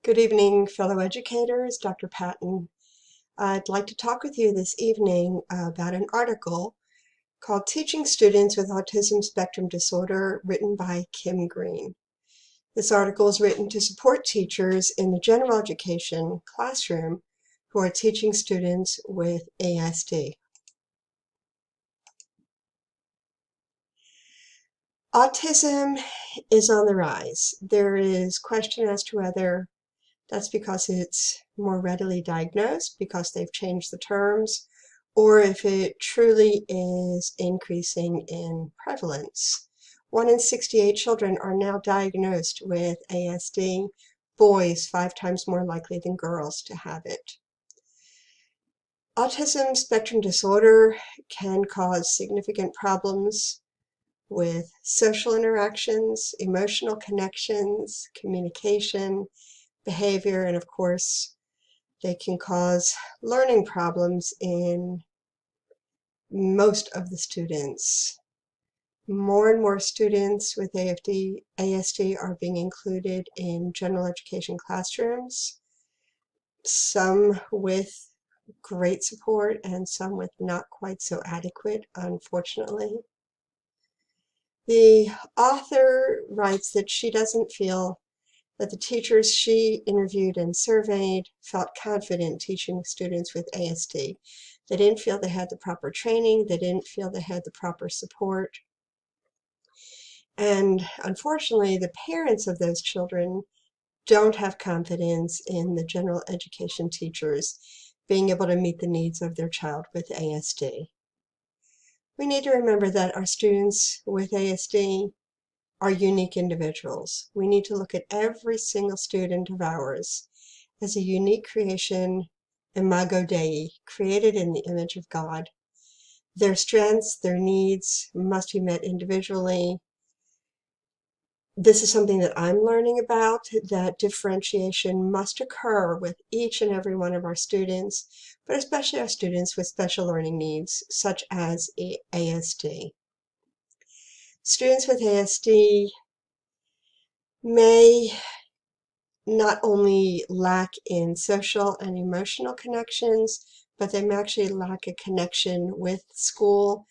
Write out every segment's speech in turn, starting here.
Good evening, fellow educators. Dr. Patton. I'd like to talk with you this evening about an article called Teaching Students with Autism Spectrum Disorder, written by Kim Green. This article is written to support teachers in the general education classroom who are teaching students with ASD. Autism is on the rise. There is question as to whether that's because it's more readily diagnosed, because they've changed the terms, or if it truly is increasing in prevalence. 1 in 68 children are now diagnosed with ASD, boys 5 times more likely than girls to have it. Autism spectrum disorder can cause significant problems with social interactions, emotional connections, communication, behavior, and of course, they can cause learning problems in most of the students. More and more students with ASD are being included in general education classrooms, some with great support and some with not quite so adequate, unfortunately. The author writes that she doesn't feel that the teachers she interviewed and surveyed felt confident teaching students with ASD. They didn't feel they had the proper training, they didn't feel they had the proper support. And unfortunately, the parents of those children don't have confidence in the general education teachers being able to meet the needs of their child with ASD. We need to remember that our students with ASD are unique individuals. We need to look at every single student of ours as a unique creation, imago Dei, created in the image of God. Their strengths, their needs must be met individually. This is something that I'm learning about, that differentiation must occur with each and every one of our students, but especially our students with special learning needs, such as ASD. Students with ASD may not only lack in social and emotional connections, but they may actually lack a connection with school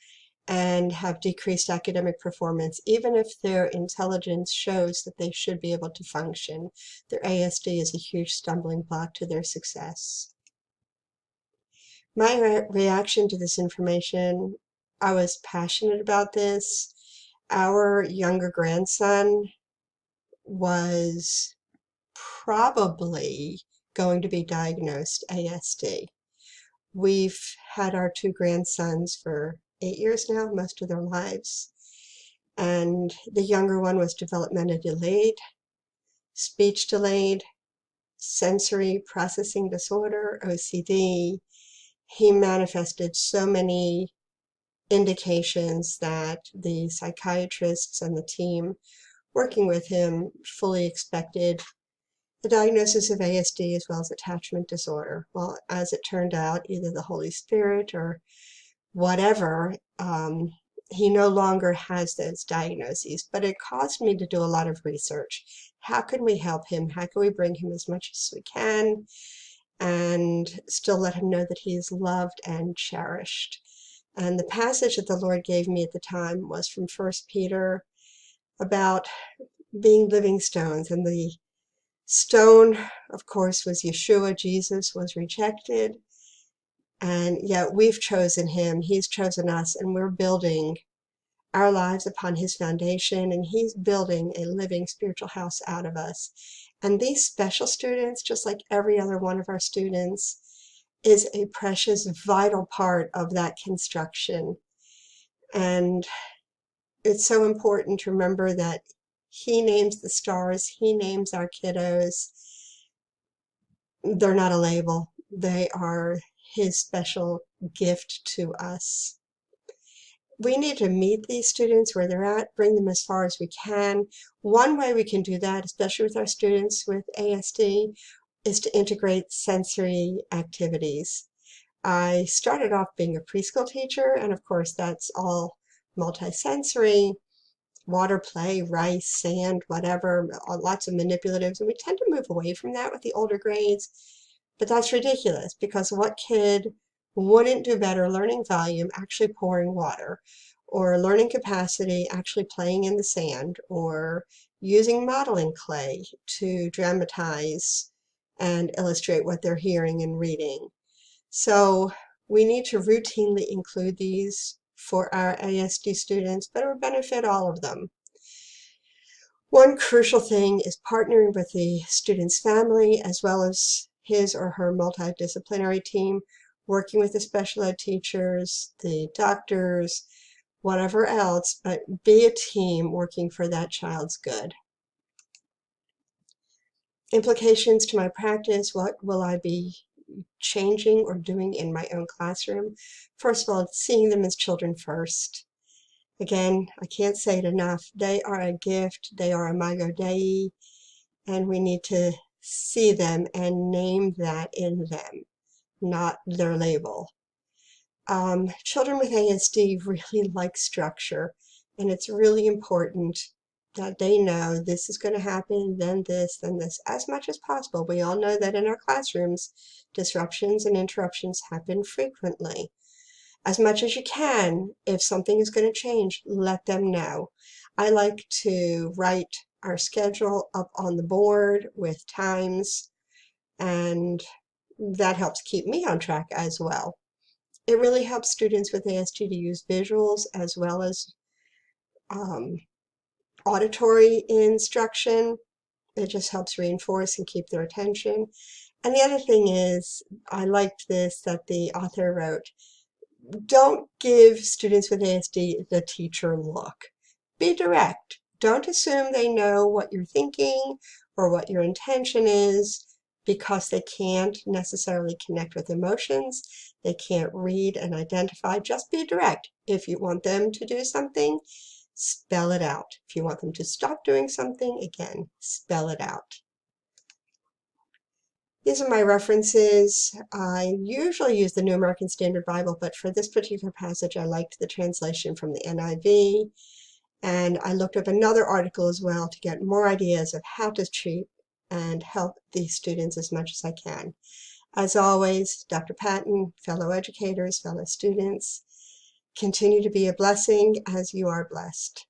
and have decreased academic performance, even if their intelligence shows that they should be able to function. Their ASD is a huge stumbling block to their success. My reaction to this information, I was passionate about this. Our younger grandson was probably going to be diagnosed ASD. We've had our 2 grandsons for 8 years now, most of their lives. And the younger one was developmentally delayed, speech delayed, sensory processing disorder, OCD. He manifested so many indications that the psychiatrists and the team working with him fully expected the diagnosis of ASD as well as attachment disorder. Well, as it turned out, either the Holy Spirit or whatever, he no longer has those diagnoses, but it caused me to do a lot of research. How can we help him? How can we bring him as much as we can and still let him know that he is loved and cherished? And the passage that the Lord gave me at the time was from 1 Peter about being living stones, and the stone, of course, was Yeshua. Jesus was rejected, and yet we've chosen him. He's chosen us, and we're building our lives upon his foundation, and he's building a living spiritual house out of us. And these special students, just like every other one of our students, is a precious, vital part of that construction. And it's so important to remember that he names the stars, he names our kiddos. They're not a label. They are his special gift to us. We need to meet these students where they're at, bring them as far as we can. One way we can do that, especially with our students with ASD, is to integrate sensory activities. I started off being a preschool teacher, and of course that's all multisensory. water play, rice, sand, whatever, lots of manipulatives. And we tend to move away from that with the older grades. But that's ridiculous because what kid wouldn't do better learning volume actually pouring water, or learning capacity actually playing in the sand, or using modeling clay to dramatize and illustrate what they're hearing and reading? So we need to routinely include these for our ASD students, but it would benefit all of them. One crucial thing is partnering with the student's family as well as his or her multidisciplinary team, working with the special ed teachers, the doctors, whatever else, but be a team working for that child's good. Implications to my practice: what will I be changing or doing in my own classroom? First of all, seeing them as children first. Again, I can't say it enough. They are a gift. They are imago Dei, and we need to see them and name that in them, not their label. Children with ASD really like structure, and it's really important that they know this is going to happen, then this, as much as possible. We all know that in our classrooms, disruptions and interruptions happen frequently. As much as you can, if something is going to change, let them know. I like to write our schedule up on the board with times, and that helps keep me on track as well. It really helps students with ASD to use visuals as well as auditory instruction. It just helps reinforce and keep their attention. And the other thing is, I liked this that the author wrote: don't give students with ASD the teacher look. Be direct. Don't assume they know what you're thinking or what your intention is, because they can't necessarily connect with emotions. They can't read and identify. Just be direct. If you want them to do something, spell it out. If you want them to stop doing something, again, spell it out. These are my references. I usually use the New American Standard Bible, but for this particular passage, I liked the translation from the NIV. And I looked up another article as well to get more ideas of how to treat and help these students as much as I can. As always, Dr. Patton, fellow educators, fellow students, continue to be a blessing as you are blessed.